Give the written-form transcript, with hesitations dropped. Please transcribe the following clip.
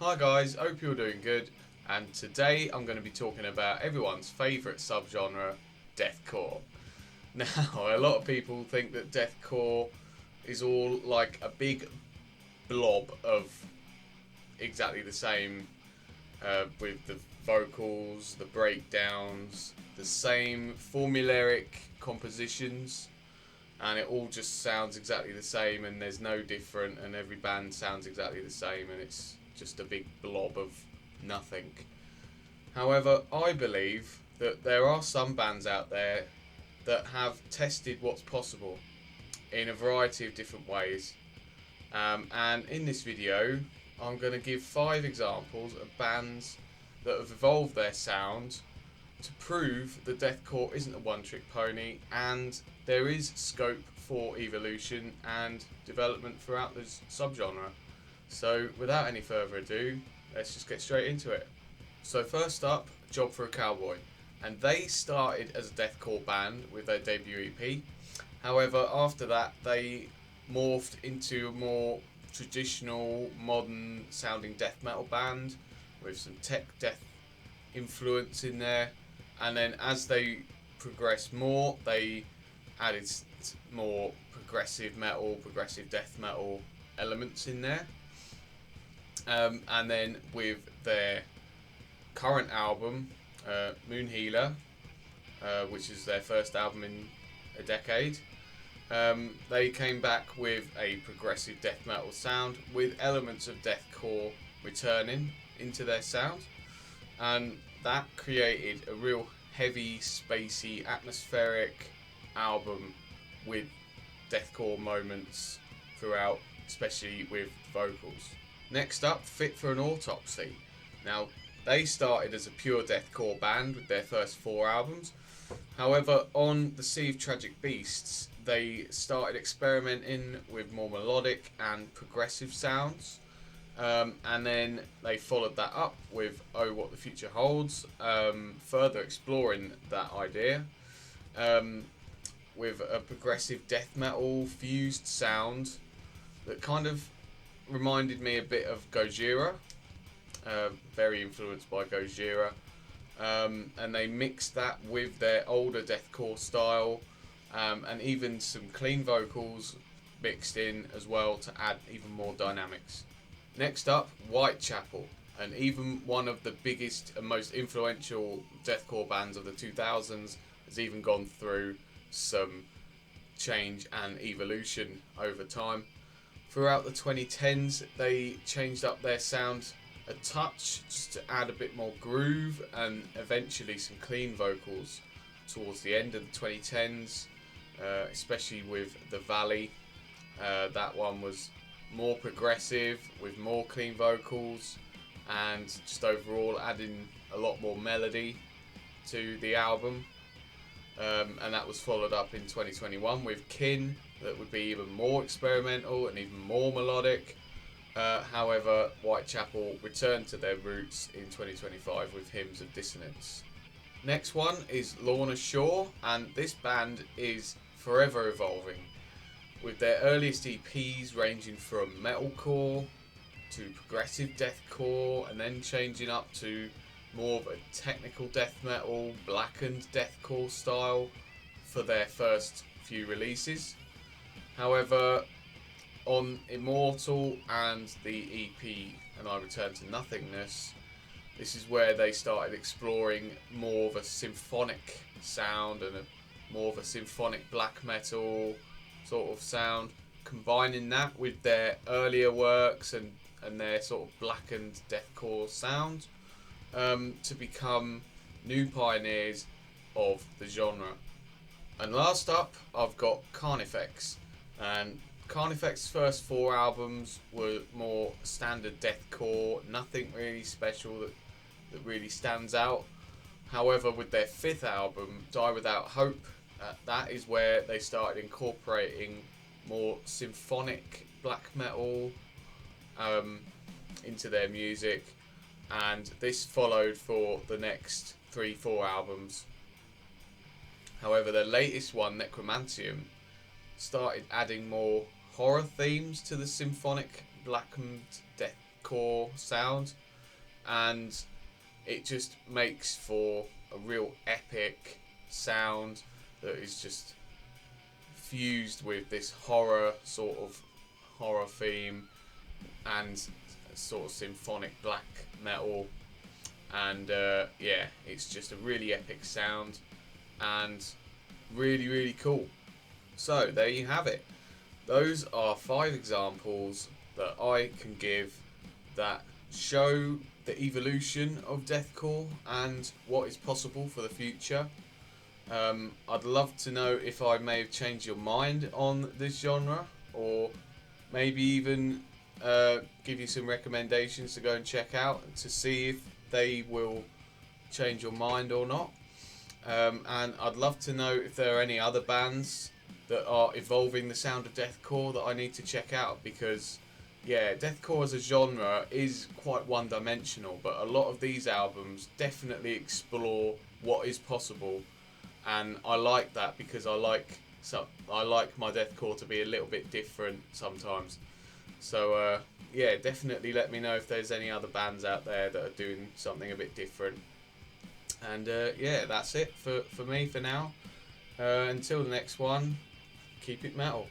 Hi guys, hope you're doing good, and today I'm going to be talking about everyone's favourite subgenre, deathcore. Now, a lot of people think that deathcore is all like a big blob of exactly the same, with the vocals, the breakdowns, the same formulaic compositions, and it all just sounds exactly the same, and there's no different, and every band sounds exactly the same, and it's just a big blob of nothing. However, I believe that there are some bands out there that have tested what's possible in a variety of different ways. And in this video, I'm going to give 5 examples of bands that have evolved their sound to prove that deathcore isn't a one-trick pony, and there is scope for evolution and development throughout this subgenre. So without any further ado, let's just get straight into it. So first up, Job for a Cowboy, and they started as a deathcore band with their debut EP. However, after that they morphed into a more traditional, modern sounding death metal band with some tech death influence in there. And then as they progressed more, they added more progressive metal, progressive death metal elements in there. And then with their current album, Moon Healer, which is their first album in a decade, they came back with a progressive death metal sound with elements of deathcore returning into their sound, and that created a real heavy, spacey, atmospheric album with deathcore moments throughout, especially with vocals. Next up, Fit for an Autopsy. Now, they started as a pure deathcore band with their first 4 albums. However, on The Sea of Tragic Beasts, they started experimenting with more melodic and progressive sounds. And then they followed that up with Oh What the Future Holds, further exploring that idea, with a progressive death metal fused sound that kind of reminded me a bit of Gojira, very influenced by Gojira, and they mixed that with their older deathcore style, and even some clean vocals mixed in as well to add even more dynamics. Next up, Whitechapel, and even one of the biggest and most influential deathcore bands of the 2000s has even gone through some change and evolution over time. Throughout the 2010s, they changed up their sound a touch just to add a bit more groove, and eventually some clean vocals towards the end of the 2010s, especially with The Valley. That one was more progressive with more clean vocals, and just overall adding a lot more melody to the album. And that was followed up in 2021 with Kin, that would be even more experimental and even more melodic. However, Whitechapel returned to their roots in 2025 with Hymns of Dissonance. Next one is Lorna Shore, and this band is forever evolving, with their earliest EPs ranging from metalcore to progressive deathcore, and then changing up to more of a technical death metal, blackened deathcore style for their first few releases. However, on Immortal and the EP And I Return to Nothingness, this is where they started exploring more of a symphonic sound and more of a symphonic black metal sort of sound, combining that with their earlier works and their sort of blackened deathcore sound, to become new pioneers of the genre. And last up, I've got Carnifex, and Carnifex's first 4 albums were more standard deathcore, nothing really special that really stands out. However, with their 5th album, Die Without Hope, that is where they started incorporating more symphonic black metal into their music, and this followed for the next 3-4 albums. However, their latest one, Necromantium, started adding more horror themes to the symphonic blackened death deathcore sound, and it just makes for a real epic sound that is just fused with this horror theme and sort of symphonic black metal, and yeah, it's just a really epic sound and really, really cool. So there you have it. Those are 5 examples that I can give that show the evolution of deathcore and what is possible for the future. I'd love to know if I may have changed your mind on this genre, or maybe even give you some recommendations to go and check out to see if they will change your mind or not. And I'd love to know if there are any other bands that are evolving the sound of deathcore that I need to check out, because yeah, deathcore as a genre is quite one-dimensional, but a lot of these albums definitely explore what is possible, and I like that because I like my deathcore to be a little bit different sometimes. So yeah, definitely let me know if there's any other bands out there that are doing something a bit different. And yeah, that's it for me for now. Until the next one, keep it metal.